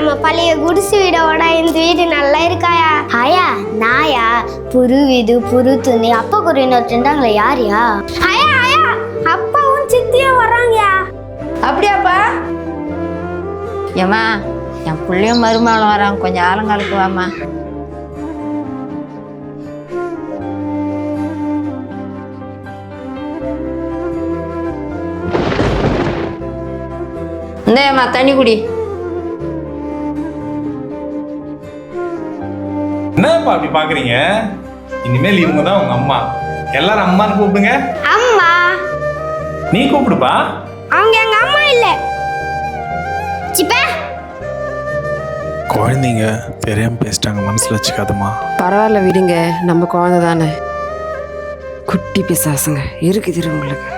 நம்ம பழைய குடிசை வீடோட இந்த வீடு நல்லா இருக்காயா? ஆயா நாயா புரு வீடு புரு துணி அப்பா கூட இன்னொருத்தாங்களே யாரியா? ஆயா ஆயா அப்பாவும் சித்தியும் வர்றாங்கயா. அப்படியாப்பா? ஏம்மா என் பிள்ளையும் மருமகளும் வராங்க, கொஞ்சம் ஆலங்காலுக்கு வாம்மா. இந்தேம்மா தண்ணி குடி. என்னப்பா அப்படி பாக்குறீங்க? இனிமேல் இவங்க தான் உங்க அம்மா. எல்லாரும் அம்மான்னு கூப்பிடுங்க. அம்மா. நீ கூப்பிடுப்பா. அவங்க எங்க அம்மா இல்ல. சிப்பா. குழந்தைங்க தெரியாம பேசிட்டாங்க, மனசுல வச்சுக்காதம்மா. பரவாயில்ல விடுங்க, நம்ம குழந்தை தானே. குட்டி பிசாசுங்க இருக்குது உங்களுக்கு.